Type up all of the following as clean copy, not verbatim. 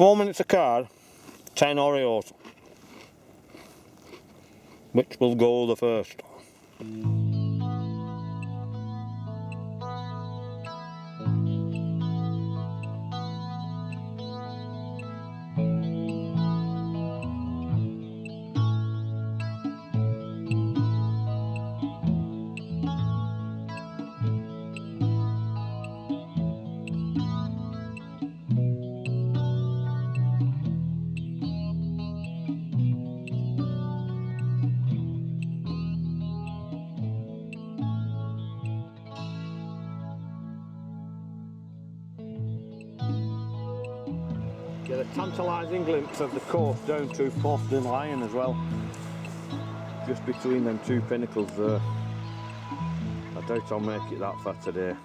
4 minutes a card, 10 Oreos. Which will go the first? Get a tantalising glimpse of the coast down to Porth Dinllaen as well. Just between them two pinnacles there. I doubt I'll make it that far today.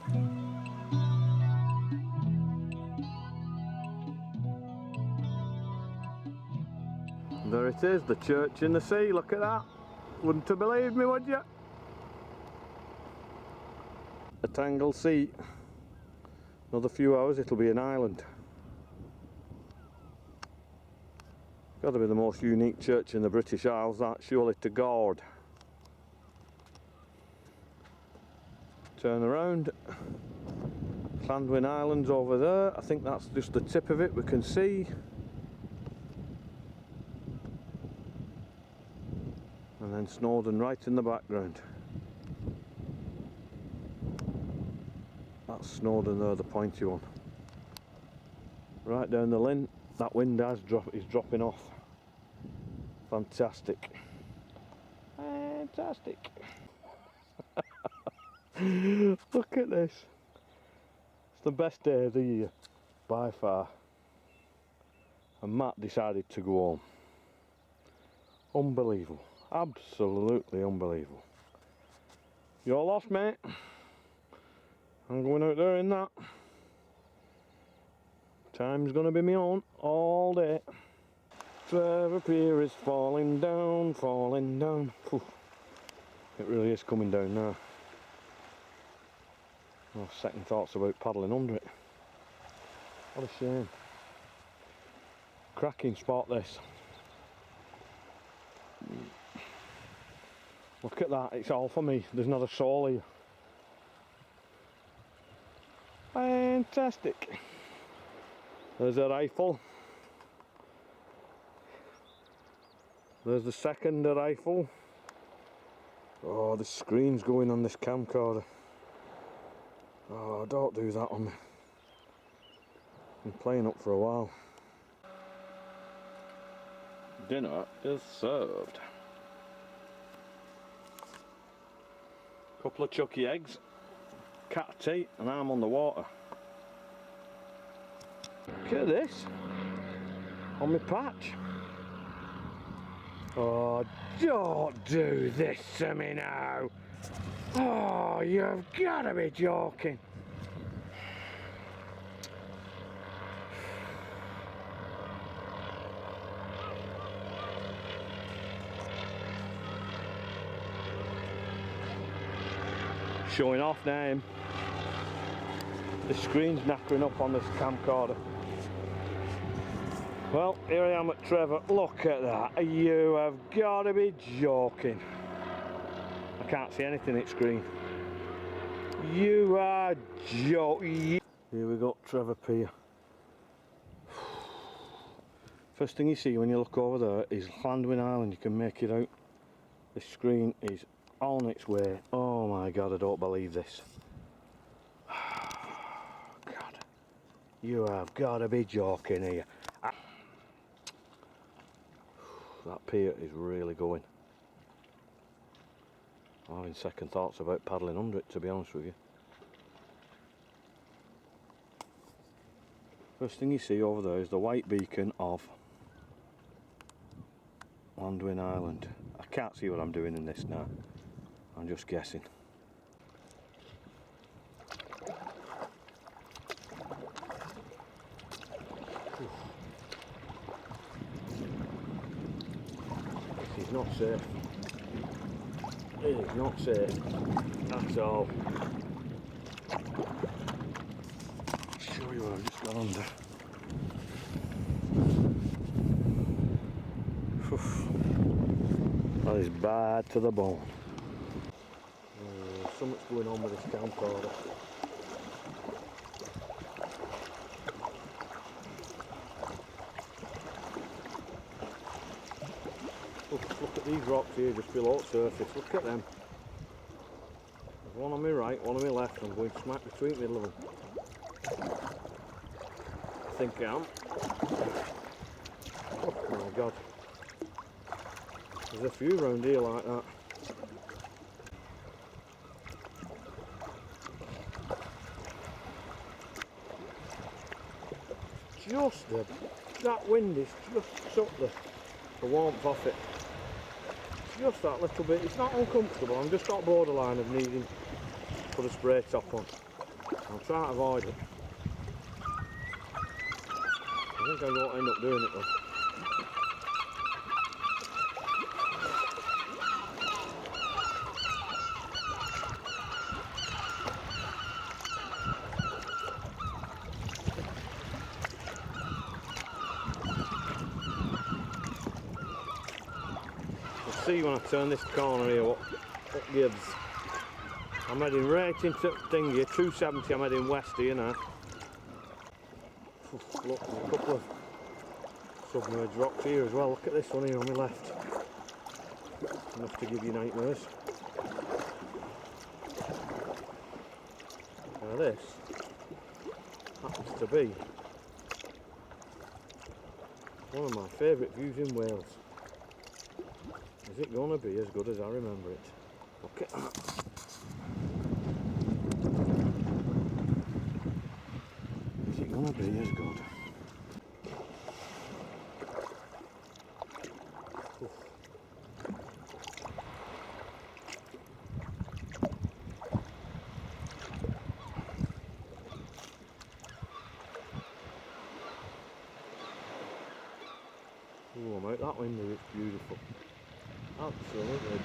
There it is, the church in the sea, look at that. Wouldn't have believed me, would you? At Anglesey. Another few hours it'll be an island. Got to be the most unique church in the British Isles, that surely to God. Turn around. Penrhyn Island's over there. I think that's just the tip of it we can see. And then Snowdon right in the background. That's Snowdon there, the pointy one. Right down the Lynn. That wind is dropping off. Fantastic. Fantastic. Look at this. It's the best day of the year, by far. And Matt decided to go home. Unbelievable. Absolutely unbelievable. You're lost, mate. I'm going out there in that. Time's gonna be my own all day. Trevor Pier is falling down, falling down. Whew. It really is coming down now. Oh, second thoughts about paddling under it. What a shame. Cracking spot this. Look at that, it's all for me. There's not a soul here. Fantastic. There's a rifle. There's the second rifle. Oh, the screen's going on this camcorder. Oh, don't do that on me. Been playing up for a while. Dinner is served. Couple of chucky eggs, cat of tea, and I'm on the water. Look at this, on my patch. Oh, don't do this to me now. Oh, you've got to be joking. Showing off now. The screen's knackering up on this camcorder. Well, here I am at Trevor. Look at that. You have got to be joking. I can't see anything at screen. You are joking. Here we go, Trevor Pier. First thing you see when you look over there is Penrhyn Island. You can make it out. The screen is on its way. Oh my God, I don't believe this. God, you have got to be joking here. That pier is really going. I'm having second thoughts about paddling under it, to be honest with you. First thing you see over there is the white beacon of Penrhyn Island. I can't see what I'm doing in this now. I'm just guessing. This is not safe. It is not safe at all. I'll show you what I've just got under. Oof. That is bad to the bone. Something's going on with this camcorder. Look at these rocks here just below the surface. Look at them. There's one on my right, one on my left. I'm going smack between the middle of them. I think I am. Oh my god. There's a few round here like that. Just that wind is just sucked the warmth off it. Just that little bit. It's not uncomfortable. I'm just got borderline of needing to put a spray top on. I'll try to avoid it. I think I won't end up doing it though. See when I turn this corner here what gives. I'm heading right into thing here, 270, I'm heading west here now. Look, there's a couple of submerged rocks here as well. Look at this one here on my left. Enough to give you nightmares. Now this happens to be one of my favourite views in Wales. Is it going to be as good as I remember it? Look at that. Is it going to be as good? Oof. Oh, mate, that window is beautiful. Absolutely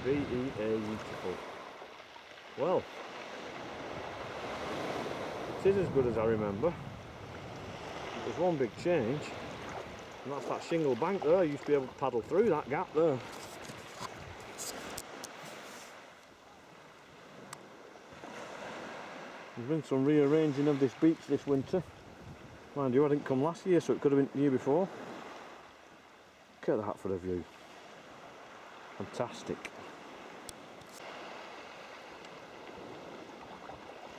beautiful. Well, it is as good as I remember. There's one big change, and that's that shingle bank there. I used to be able to paddle through that gap there. There's been some rearranging of this beach this winter. Mind you, I didn't come last year, so it could have been the year before. Look at that for a view. Fantastic.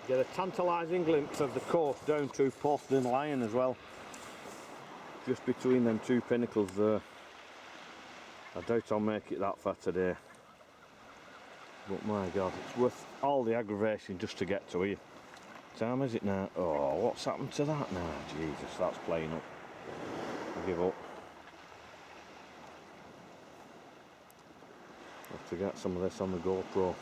Get a tantalising glimpse of the coast down to Porth Dinllaen as well. Just between them two pinnacles there. I doubt I'll make it that far today. But my god, it's worth all the aggravation just to get to here. What time is it now? Oh, what's happened to that now? Jesus, that's playing up. I give up. Have to get some of this on the GoPro.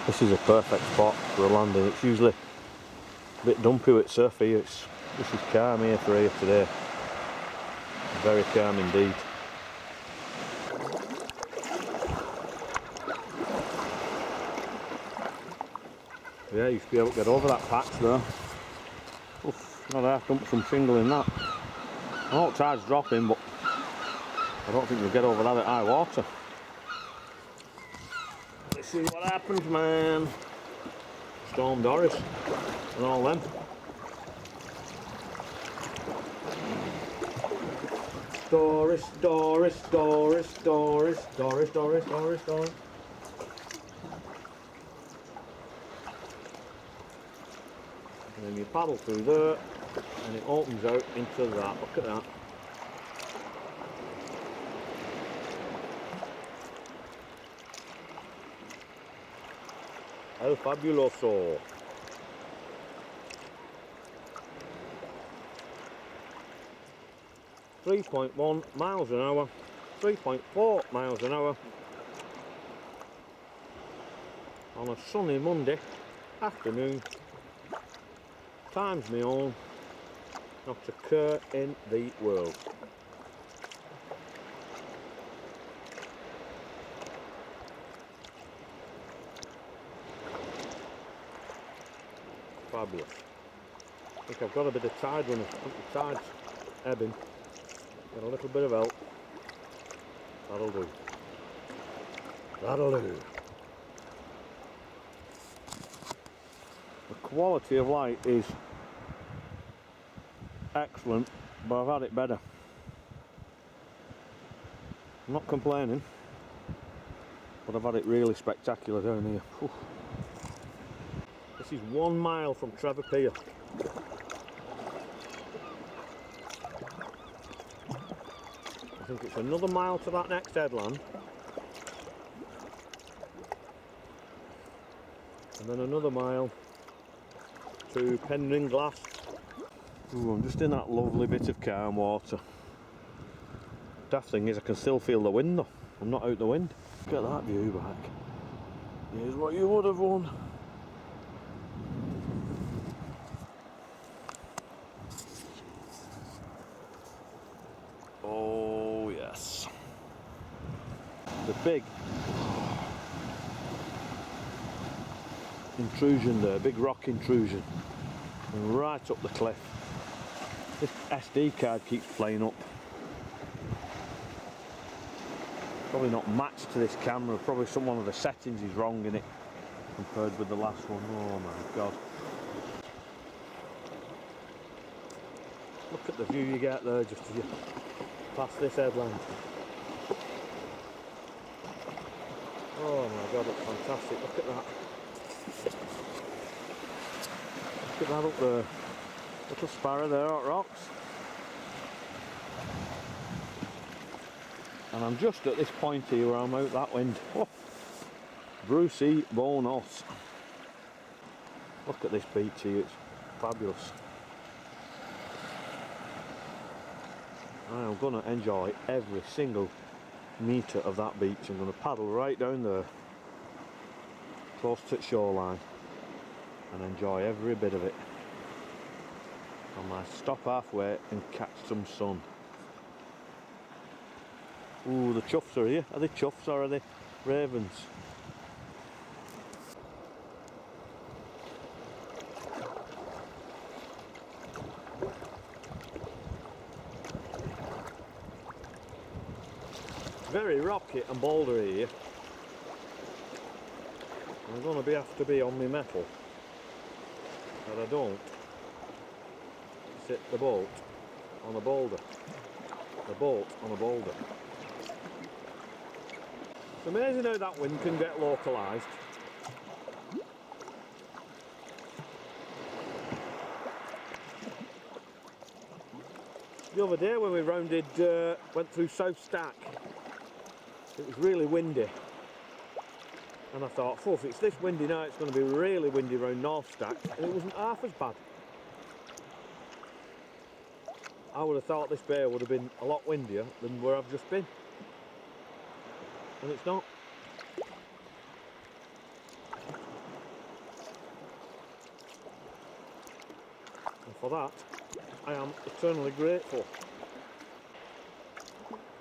This is a perfect spot for a landing. It's usually a bit dumpy with surf here. This is calm here for here today. Very calm indeed. Yeah, you used to be able to get over that patch there. Oof, not there, dumped some shingle in that. I know tide's dropping, but I don't think you'll get over that at high water. Let's see what happens, man. Storm Doris and all them. Doris, Doris, Doris, Doris, Doris, Doris, Doris, Doris. And then you paddle through there and it opens out into that. Look at that. El Fabuloso. .1 miles an hour, 3.4 miles an hour on a sunny Monday afternoon. Time's my own, not a cur in the world. Fabulous. I think I've got a bit of tide running. I think the tide's ebbing. Get a little bit of help. That'll do. That'll do. The quality of light is excellent, but I've had it better. I'm not complaining, but I've had it really spectacular down here. Whew. This is 1 mile from Trevor Pier. I think it's another mile to that next headland, and then another mile to Penrhyn Glas. Ooh, I'm just in that lovely bit of calm water. Daft thing is I can still feel the wind though. I'm not out the wind. Look at that view back. Here's what you would have won. Oh yes. The big intrusion there, big rock intrusion. And right up the cliff. This SD card keeps playing up. Probably not matched to this camera, probably one of the settings is wrong in it compared with the last one. Oh my god. Look at the view you get there just as you pass this headland. Oh my god, it's fantastic. Look at that. Look at that up there. Little sparrow there at rocks. And I'm just at this point here where I'm out that wind. Oh, Brucey Bonos. Look at this beach here, it's fabulous. I am going to enjoy every single metre of that beach. I'm going to paddle right down there, close to the shoreline, and enjoy every bit of it. I might stop halfway and catch some sun. Ooh, the chuffs are here. Are they chuffs or are they ravens? Very rocky and bouldery here. I'm going to have to be on my metal, but I don't sit the boat on a boulder. The boat on a boulder. It's amazing how that wind can get localised. The other day when we went through South Stack, it was really windy. And I thought, if it's this windy now, it's going to be really windy around North Stack. And it wasn't half as bad. I would have thought this bay would have been a lot windier than where I've just been. And it's not. And for that, I am eternally grateful.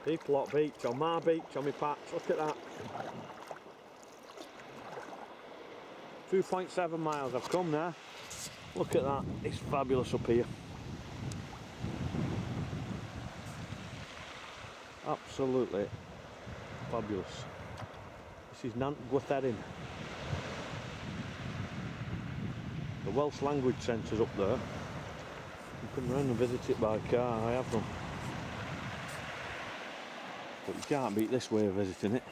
Peaplot Beach, on my beach, on my patch, look at that. 2.7 miles I've come now. Look at that, it's fabulous up here. Absolutely fabulous. This is Anglesey. The Welsh Language Centre's up there. You can come round and visit it by car, I have them. But you can't beat this way of visiting it.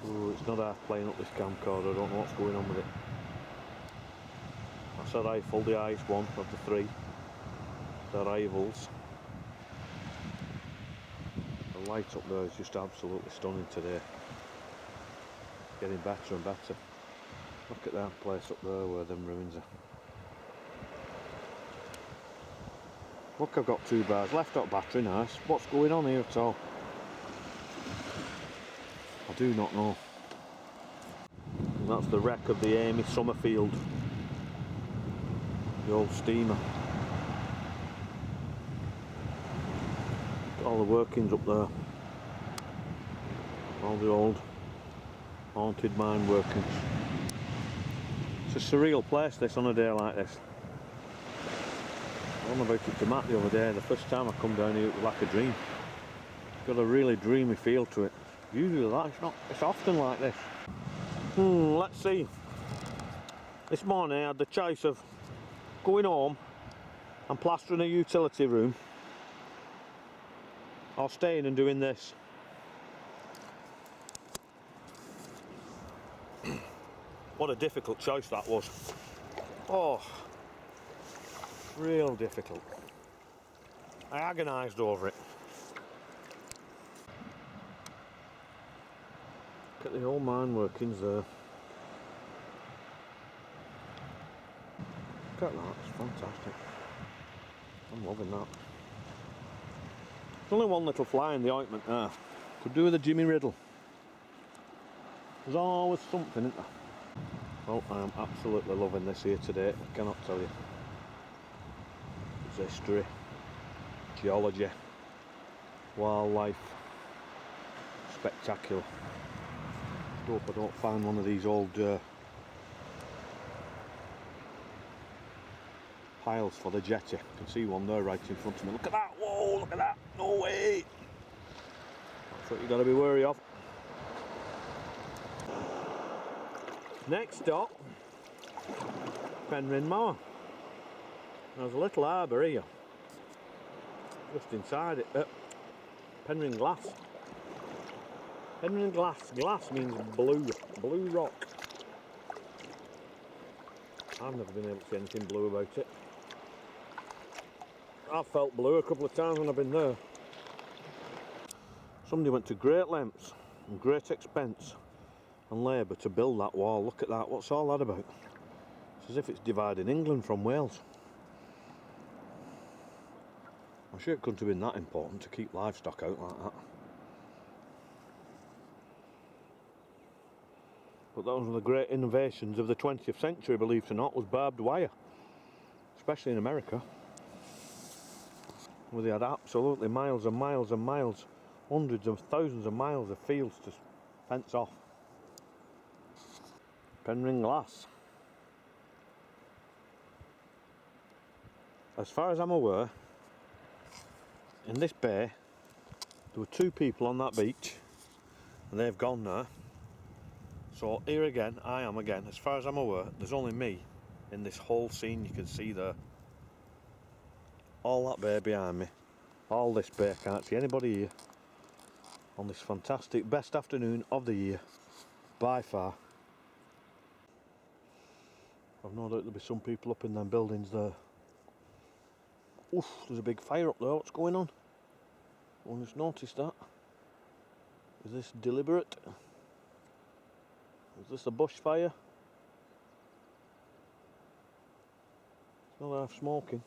Ooh, it's not half playing up this camcorder, I don't know what's going on with it. That's a rifle, the highest one of the three. The rivals. The light up there is just absolutely stunning today. Getting better and better. Look at that place up there where them ruins are. Look, I've got 2 bars left up battery, nice. What's going on here at all? I do not know. And that's the wreck of the Amy Summerfield. The old steamer. All the workings up there. All the old haunted mine workings. It's a surreal place, this, on a day like this. I don't know about it to Matt the other day. The first time I come down here it was like a dream. It's got a really dreamy feel to it. Usually that, it's often like this. Let's see. This morning I had the choice of going home and plastering a utility room or staying and doing this. What a difficult choice that was. Oh, real difficult. I agonised over it. Look at the old mine workings there. Look at that, it's fantastic. I'm loving that. There's only one little fly in the ointment there. Could do with a Jimmy Riddle. There's always something, isn't there? Well, I am absolutely loving this here today, I cannot tell you. There's history, geology, wildlife, spectacular. Hope I don't find one of these old piles for the jetty. I can see one there right in front of me. Look at that, whoa, look at that, no way! That's what you got to be wary of. Next stop, Penrhyn Moor. There's a little harbour here, just inside it. Penrhyn Glas. Penrhyn Glas. Glass means blue rock. I've never been able to see anything blue about it. I've felt blue a couple of times when I've been there. Somebody went to great lengths and great expense and labour to build that wall. Look at that, what's all that about? It's as if it's dividing England from Wales. I'm sure it couldn't have been that important to keep livestock out like that. But that was one of the great innovations of the 20th century, believe it or not, was barbed wire. Especially in America. Where they had absolutely miles and miles and miles, hundreds of thousands of miles of fields to fence off. Penrhyn Glas. As far as I'm aware, in this bay, there were 2 people on that beach, and they've gone now. So here again, I am again. As far as I'm aware, there's only me in this whole scene you can see there. All that bay behind me, all this bay, I can't see anybody here. On this fantastic best afternoon of the year, by far. I've no doubt there'll be some people up in them buildings there. Oof, there's a big fire up there, what's going on? I just noticed that. Is this deliberate? Is this a bushfire? Smell half smoking.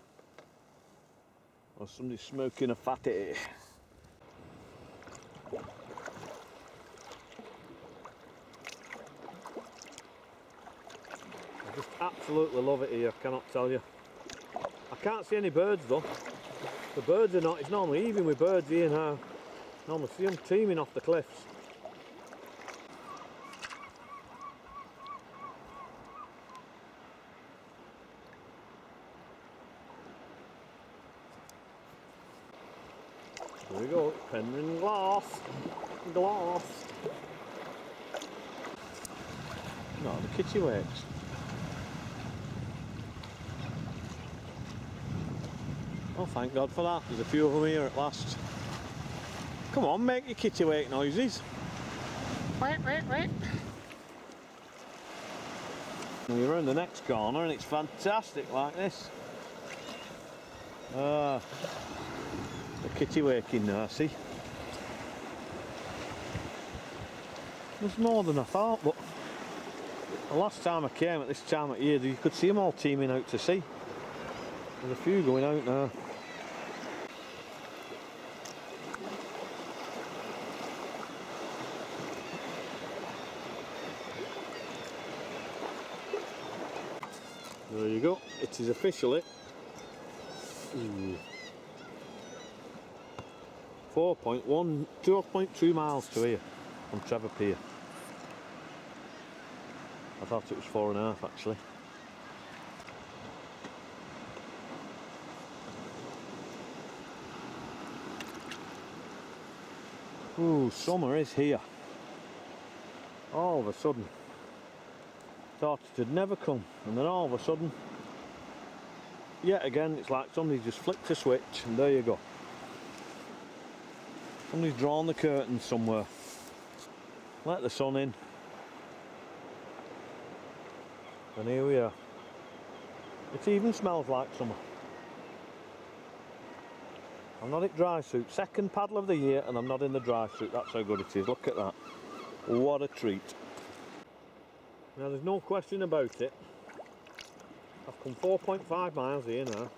Or somebody's smoking a fatty. I just absolutely love it here, I cannot tell you. I can't see any birds though. The birds are not, it's normally even with birds here now. Normally see them teeming off the cliffs. Here we go, Penrhyn Glas. Glas. No, the kittiwakes. Oh, thank God for that. There's a few of them here at last. Come on, make your kittiwake noises. Wait. We're around the next corner and it's fantastic like this. The kittiwaking now, see? There's more than I thought, but the last time I came at this time of year, you could see them all teeming out to sea. There's a few going out now. There you go, it is officially 2.2 miles to here from Trevor Pier. I thought it was 4.5 actually. Ooh, summer is here. All of a sudden. Thought it had never come, and then all of a sudden, yet again, it's like somebody just flicked a switch and there you go. Somebody's drawn the curtains somewhere. Let the sun in. And here we are. It even smells like summer. I'm not in dry suit. Second paddle of the year and I'm not in the dry suit. That's how good it is. Look at that. What a treat. Now there's no question about it. I've come 4.5 miles here now.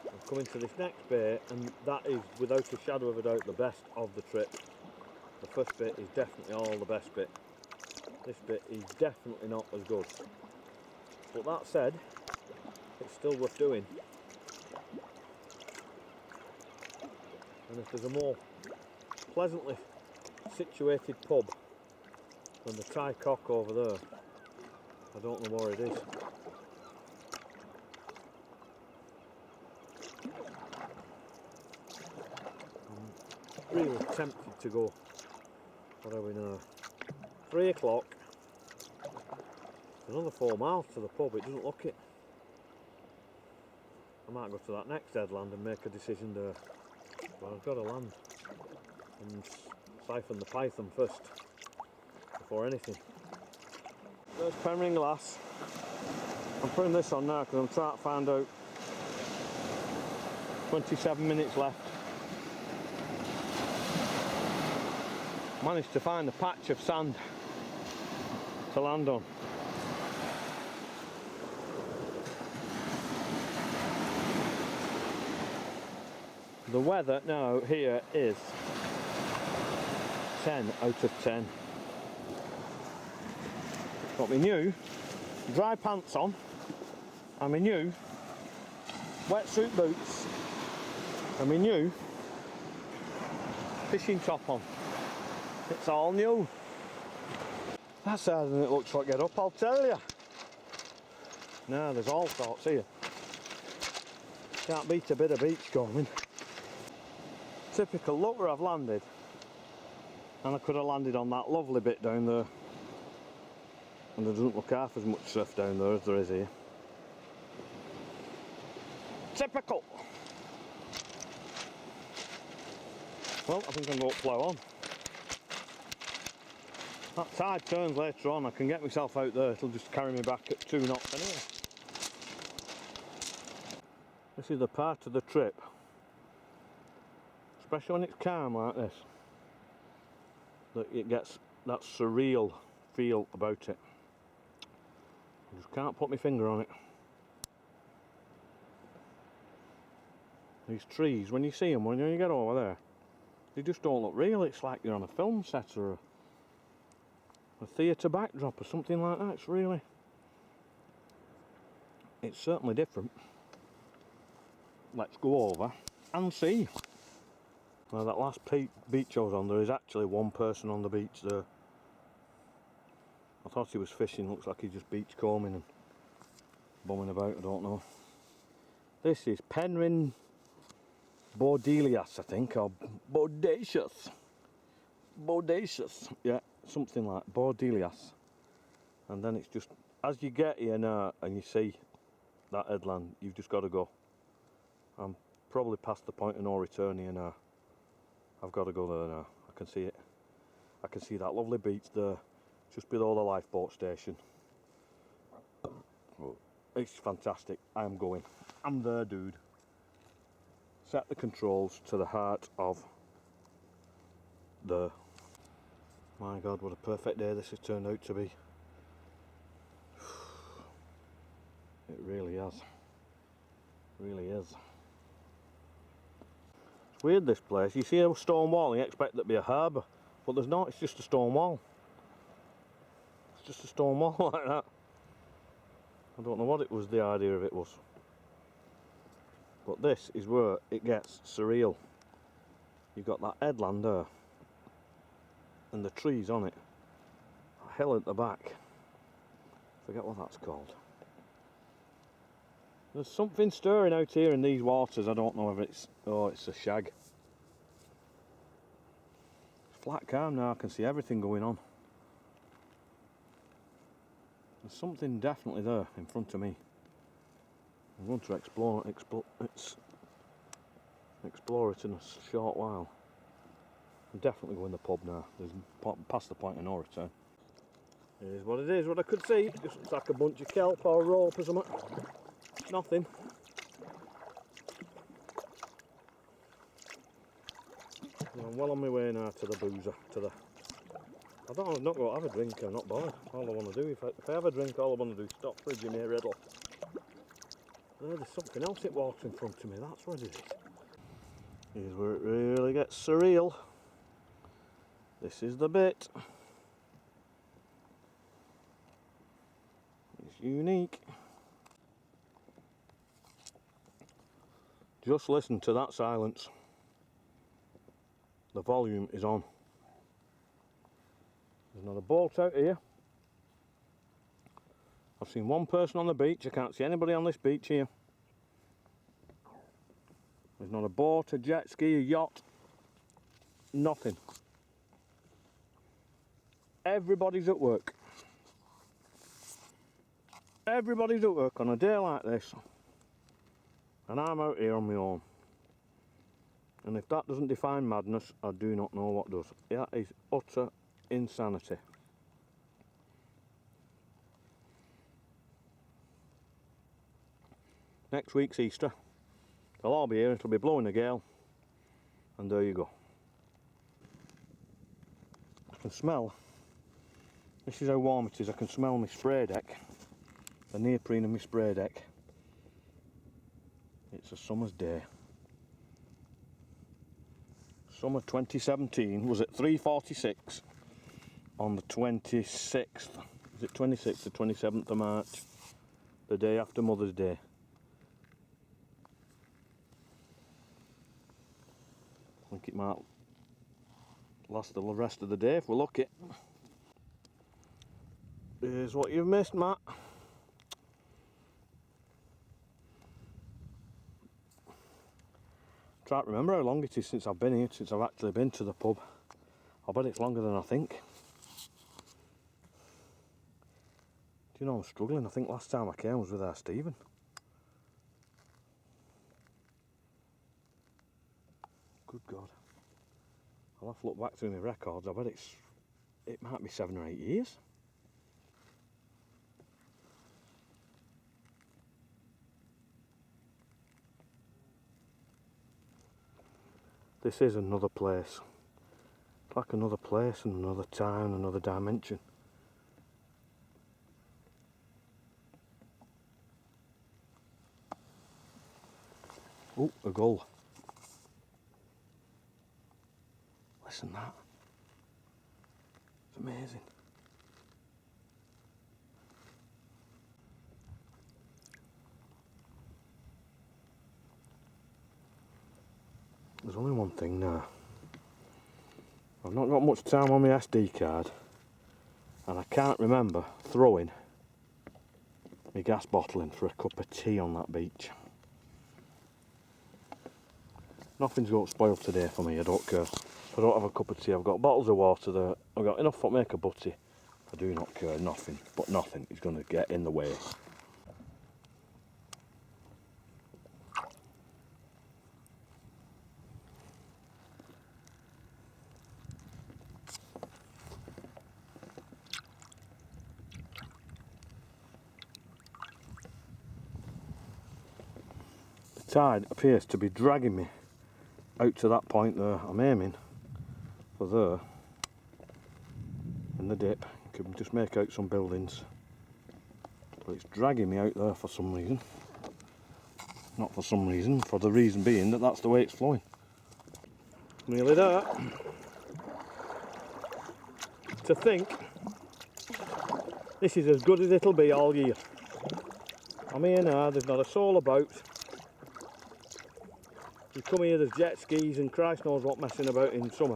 I'm coming to this next bay and that is without a shadow of a doubt the best of the trip. The first bit is definitely all the best bit. This bit is definitely not as good. But that said, it's still worth doing. And if there's a more pleasantly situated pub than the Ty Coch over there, I don't know where it is. I'm really tempted to go. What are we now? 3 o'clock. Another 4 miles to the pub, it doesn't look it. I might go to that next headland and make a decision there. But I've got to land and siphon the python first, before anything. There's Penrhyn Glas. I'm putting this on now because I'm trying to find out. 27 minutes left. Managed to find a patch of sand to land on. The weather now here is 10 out of 10. Got my new dry pants on and my new wetsuit boots and my new fishing top on. It's all new. That's harder than it looks like get up, I'll tell you. No, there's all sorts here. Can't beat a bit of beachcombing. Typical, look where I've landed. And I could have landed on that lovely bit down there. And there doesn't look half as much surf down there as there is here. Typical! Well, I think I'm going to plough on. That tide turns later on, I can get myself out there, it'll just carry me back at 2 knots anyway. This is the part of the trip, especially when it's calm like this, that it gets that surreal feel about it. I just can't put my finger on it. These trees, when you see them, when you get over there, they just don't look real. It's like you're on a film set or a theatre backdrop or something like that. It's certainly different. Let's go over and see. Now that last beach I was on, there is actually one person on the beach there. I thought he was fishing, looks like he's just beachcombing and bumming about, I don't know. This is Penrhyn Bodacious, I think, or Bodacious. Bodacious, yeah, something like Bodacious. And then it's just, as you get here now and you see that headland, you've just got to go. I'm probably past the point of no return here now. I've got to go there now. I can see it. I can see that lovely beach there, just below the lifeboat station. It's fantastic. I am going. I'm there, dude. Set the controls to the heart of the My God, what a perfect day this has turned out to be. It really has. Really is. It's weird, this place. You see a stone wall and you expect there to be a harbour, but there's not, it's just a stone wall. It's just a stone wall like that. I don't know what it was, the idea of it was. But this is where it gets surreal. You've got that headland there, and the trees on it. A hill at the back. Forget what that's called. There's something stirring out here in these waters. I don't know if it's... oh, it's a shag. It's flat calm now. I can see everything going on. There's something definitely there in front of me. I'm going to explore it in a short while. I'm definitely going to the pub now. There's past the point of no return. It is what it is. What I could see, it just looks like a bunch of kelp or rope or something. Nothing. I'm well on my way now to the boozer. I'm not going to have a drink. I'm not bothered. All I want to do, if I have a drink, all I want to do is stop for a Jimmy Riddle. There's something else it walks in front of me. That's what it is. Here's where it really gets surreal. This is the bit. It's unique. Just listen to that silence. The volume is on. There's not a boat out here. I've seen one person on the beach. I can't see anybody on this beach here. There's not a boat, a jet ski, a yacht. Nothing. Everybody's at work. Everybody's at work on a day like this. And I'm out here on my own. And if that doesn't define madness, I do not know what does. That is utter insanity. Next week's Easter. They'll all be here, it'll be blowing a gale. And there you go. I can smell, this is how warm it is, I can smell my spray deck. The neoprene of my spray deck. It's a summer's day. Summer 2017 was at 3:46 on the 26th. Is it 26th or 27th of March? The day after Mother's Day. I think it might last the rest of the day if we're lucky. Here's what you've missed, Matt. I can't remember how long it is since I've been here, since I've actually been to the pub. I bet it's longer than I think. Do you know, I'm struggling. I think last time I came was with our Stephen. Good God. I'll have to look back through my records. I bet it might be 7 or 8 years. This is another place. It's like another place and another time, another dimension. Oh, a gull. Listen to that. It's amazing. There's only one thing now. I've not got much time on my SD card, and I can't remember throwing my gas bottle in for a cup of tea on that beach. Nothing's got spoiled today for me, I don't care. If I don't have a cup of tea, I've got bottles of water there, I've got enough to make a butty. I do not care, nothing, but nothing is going to get in the way. The tide appears to be dragging me out to that point there. I'm aiming for there. the dip. You can just make out some buildings. But it's dragging me out there for some reason. Not for some reason, for the reason being that that's the way it's flowing. Nearly there. To think this is as good as it'll be all year. I'm here now, there's not a soul about. You come here, there's jet skis and Christ knows what messing about in summer.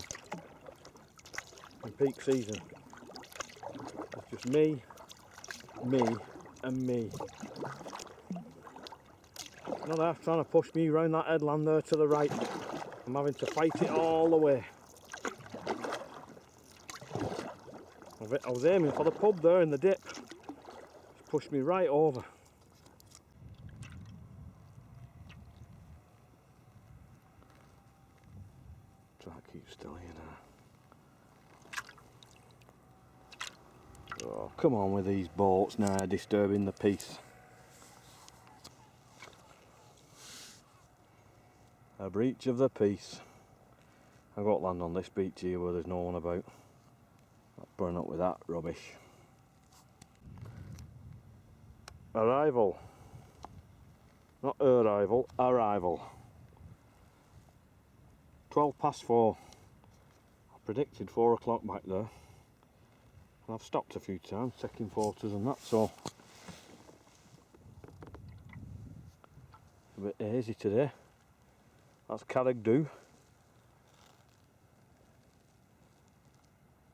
In peak season. It's just me, and me. Not half trying to push me around that headland there to the right. I'm having to fight it all the way. I was aiming for the pub there in the dip. It's pushed me right over. Try to keep still here now. Oh, come on with these boats now, disturbing the peace. A breach of the peace. I've got to land on this beach here where there's no one about. Not burn up with that rubbish. Arrival. Not arrival, arrival. 4:12. I predicted 4 o'clock back there. And I've stopped a few times, taking photos and that, so a bit hazy today. That's Carrick-do.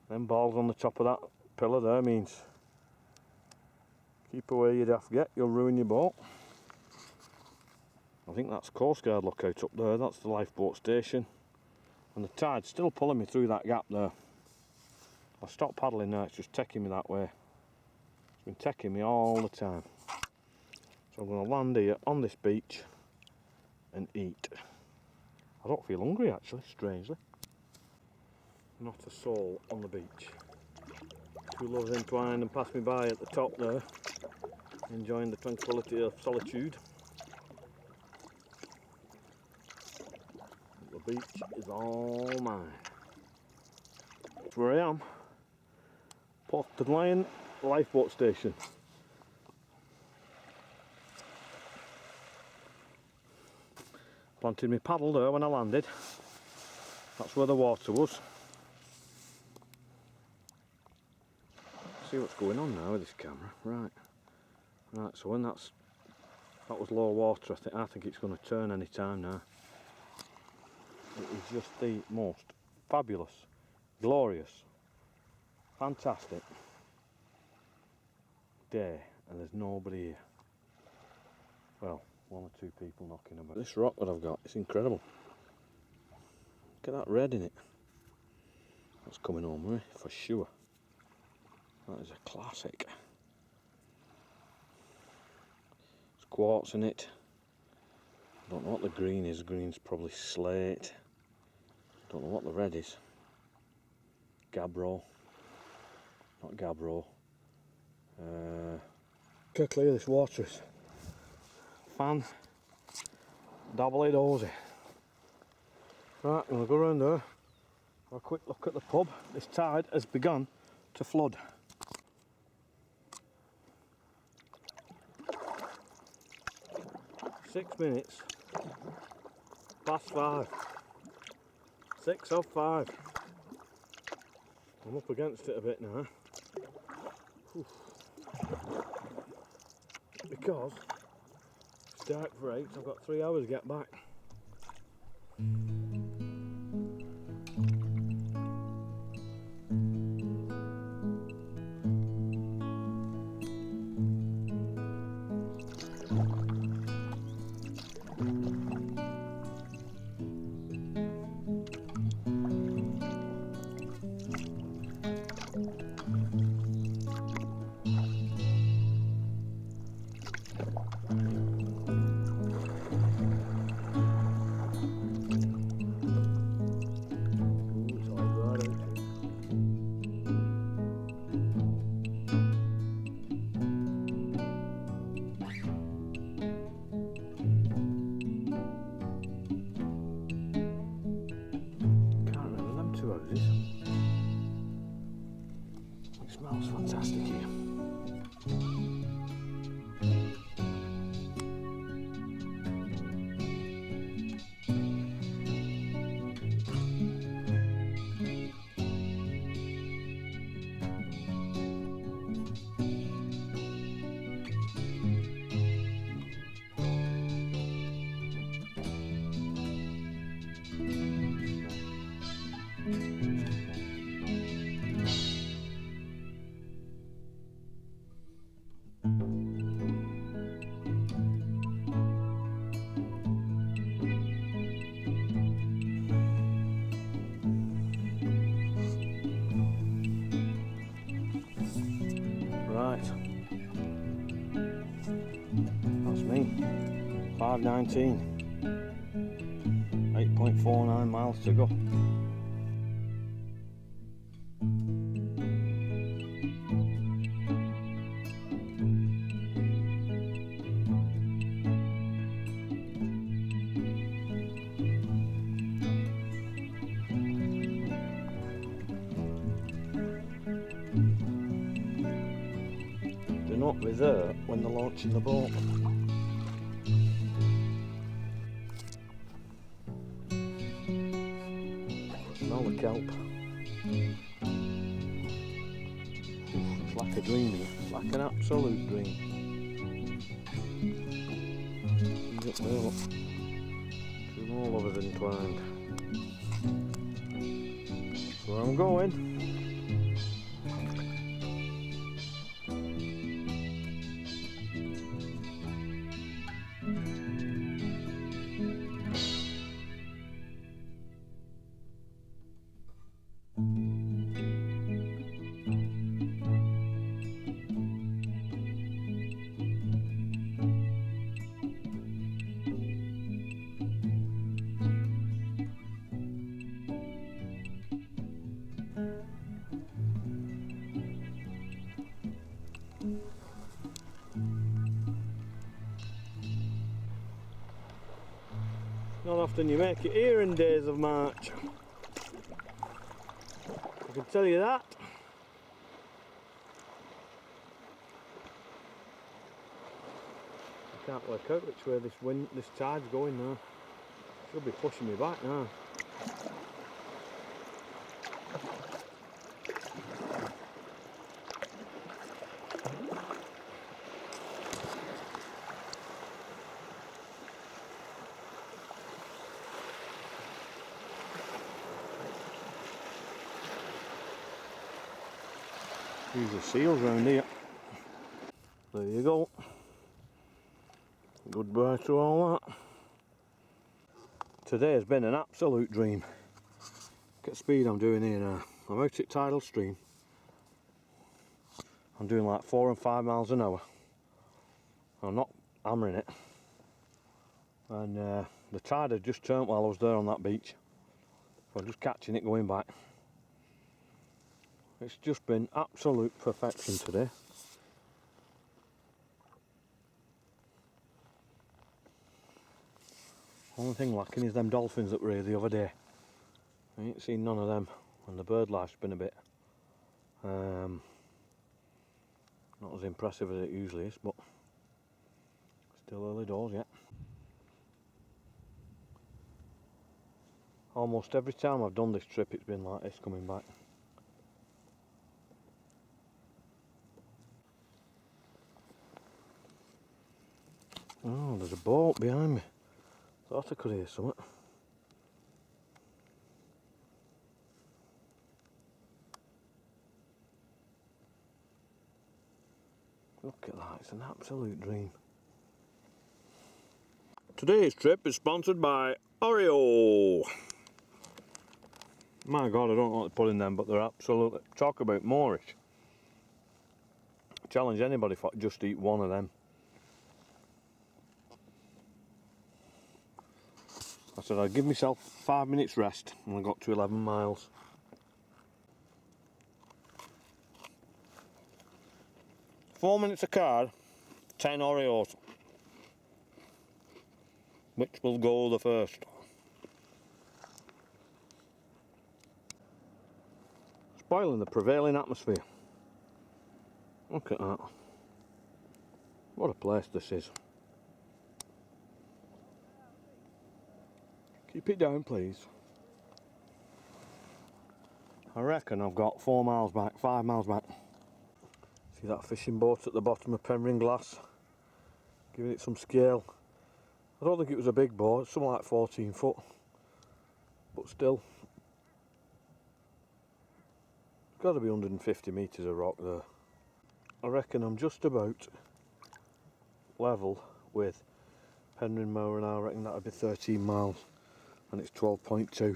Them balls on the top of that pillar there means keep away your daft get, you'll ruin your boat. I think that's Coast Guard lookout up there, that's the lifeboat station. And the tide's still pulling me through that gap there. I stopped paddling now, it's just taking me that way. It's been taking me all the time. So I'm going to land here on this beach and eat. I don't feel hungry actually, strangely. Not a soul on the beach. Two lovers entwined and passed me by at the top there, enjoying the tranquility of solitude. The beach is all mine. That's where I am. Porth Dinllaen lifeboat station. Planted my paddle there when I landed. That's where the water was. See what's going on now with this camera. Right, so when that was low water, I think it's going to turn any time now. It is just the most fabulous, glorious, fantastic day, and there's nobody here. Well, 1 or 2 people knocking about. This rock that I've got, it's incredible. Look at that red in it. That's coming home with me, for sure. That is a classic. There's quartz in it. I don't know what the green is. Green's probably slate. Don't know what the red is. Gabbro. Not Gabbro. Look how clear this water is. Fan. Doubly dozy. Right, I'm going to go around there. Have a quick look at the pub. This tide has begun to flood. Six minutes past 5. 6 of 5. I'm up against it a bit now. Whew. Because it's dark for 8, I've got 3 hours to get back. 5:19. 8.49 miles to go. Do not be there when they're launching the boat. Smell the kelp. It's like a dreamy, it's like an absolute dream. Look there, look. Two more lovers entwined. That's where I'm going. Not often you make it here in days of March. I can tell you that. I can't work out which way this tide's going now. Should be pushing me back now. These are seals round here. There you go. Goodbye to all that. Today has been an absolute dream. Look at the speed I'm doing here now. I'm out at tidal stream. I'm doing like 4 and 5 miles an hour. I'm not hammering it. And the tide had just turned while I was there on that beach. So I'm just catching it going back. It's just been absolute perfection today. Only thing lacking is them dolphins that were here the other day. I ain't seen none of them, and the bird life's been a bit not as impressive as it usually is, but still early doors yet. Almost every time I've done this trip it's been like this coming back. Oh, there's a boat behind me. Thought I could hear something. Look at that, it's an absolute dream. Today's trip is sponsored by Oreo. My God, I don't know what to put in them, but they're absolutely... Talk about Moorish. Challenge anybody if I just eat one of them. I said I'd give myself 5 minutes rest and I got to 11 miles. Four minutes a card, 10 Oreos. Which will go the first? Spoiling the prevailing atmosphere. Look at that. What a place this is. Keep it down, please. I reckon I've got 4 miles back, 5 miles back. See that fishing boat at the bottom of Penrhyn Glas? Giving it some scale. I don't think it was a big boat, something like 14 foot. But still. It's got to be 150 metres of rock there. I reckon I'm just about level with Penrhyn Moor, and I reckon that would be 13 miles. And it's 12.2.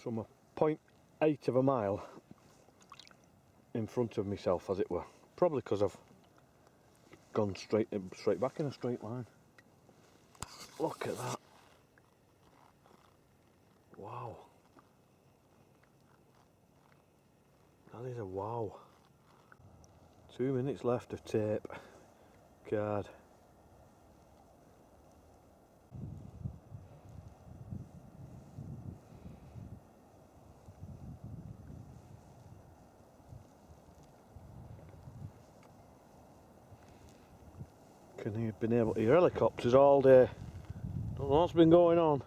So I'm a 0.8 of a mile in front of myself, as it were. Probably because I've gone straight back in a straight line. Look at that. Wow. That is a wow. 2 minutes left of tape. God. Can you have been able to hear helicopters all day? Don't know what's been going on.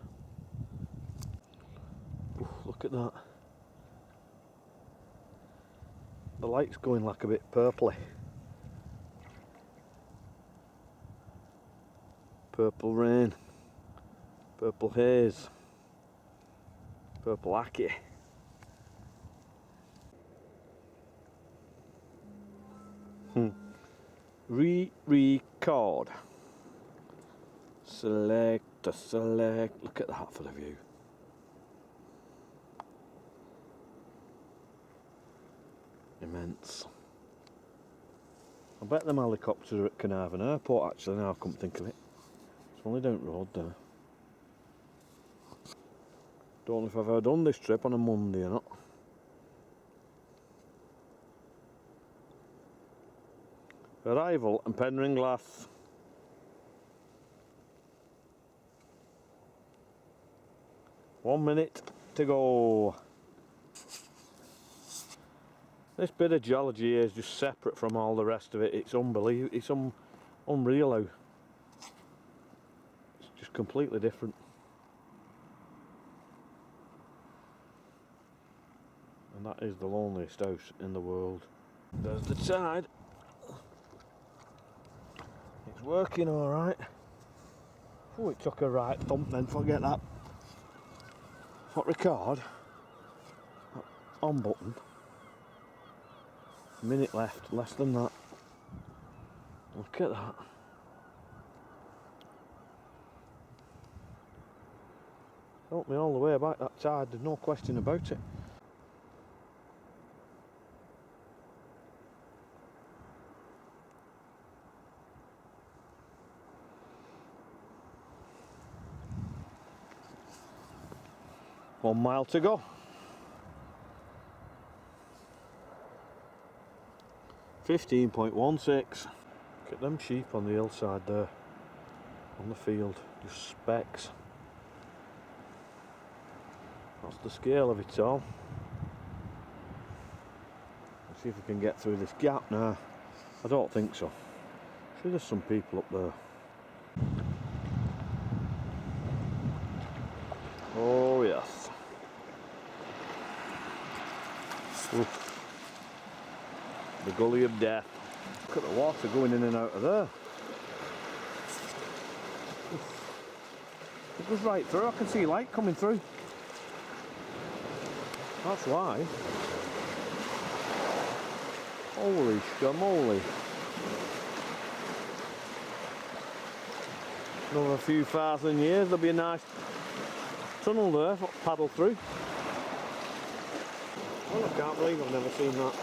Oof, look at that. The light's going like a bit purpley. Purple rain. Purple haze. Purple ackee. Record. Select to select. Look at that for the view. Immense. I bet them helicopters are at Carnarvon Airport actually, now I come to think of it. It's only down the road there. Don't know if I've ever done this trip on a Monday or not. Arrival and Penrhyn Glas. One minute to go. This bit of geology here is just separate from all the rest of it. It's unbelievable. It's unreal how it's just completely different. And that is the loneliest house in the world. There's the tide. It's working alright. Oh, it took a right thump then, forget that. Hot record. On button. A minute left, less than that. Look at that. Helped me all the way back, that tide, there's no question about it. One mile to go. 15.16. Look at them sheep on the hillside there, on the field, just specks. That's the scale of it all. Let's see if we can get through this gap now. I don't think so. Sure, there's some people up there. Oh yes. Oof. The gully of death. Look at the water going in and out of there. Oof. It goes right through. I can see light coming through. That's why. Holy shamoly. Another few thousand years, there'll be a nice tunnel there for paddle through. Well, I can't believe I've never seen that.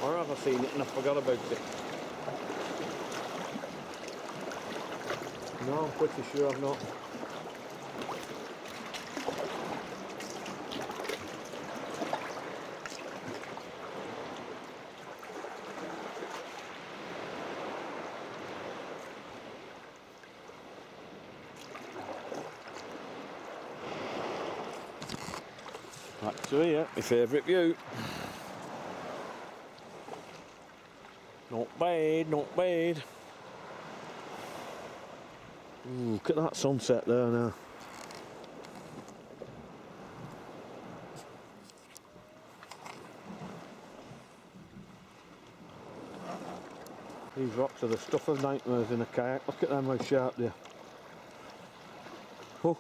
Or have I seen it and I forgot about it? No, I'm pretty sure I've not. Back to here, my favourite view. Not bad, not bad. Ooh, look at that sunset there now. These rocks are the stuff of nightmares in a kayak. Look at them, how sharp they are. Oh.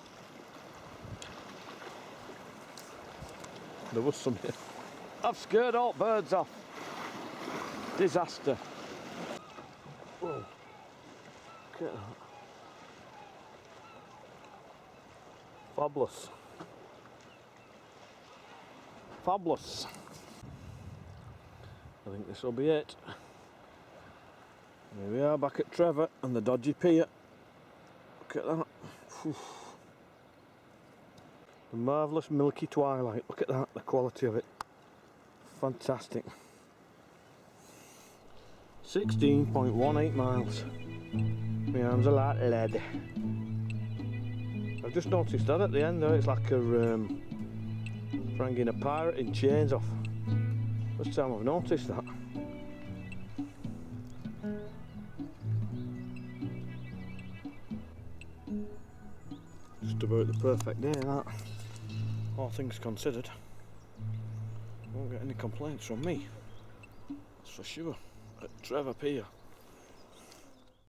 There was some here. I've scared all birds off. Disaster. Whoa. Look at that. Fabulous. Fabulous. I think this will be it. Here we are back at Trevor and the dodgy pier. Look at that. Whew. The marvellous milky twilight. Look at that, the quality of it. Fantastic. 16.18 miles. My arms are like lead. I've just noticed that at the end there, it's like a hanging a pirate in chains off. First time I've noticed that. Just about the perfect day that. All things considered. Won't get any complaints from me. That's for sure. At Trevor Pier.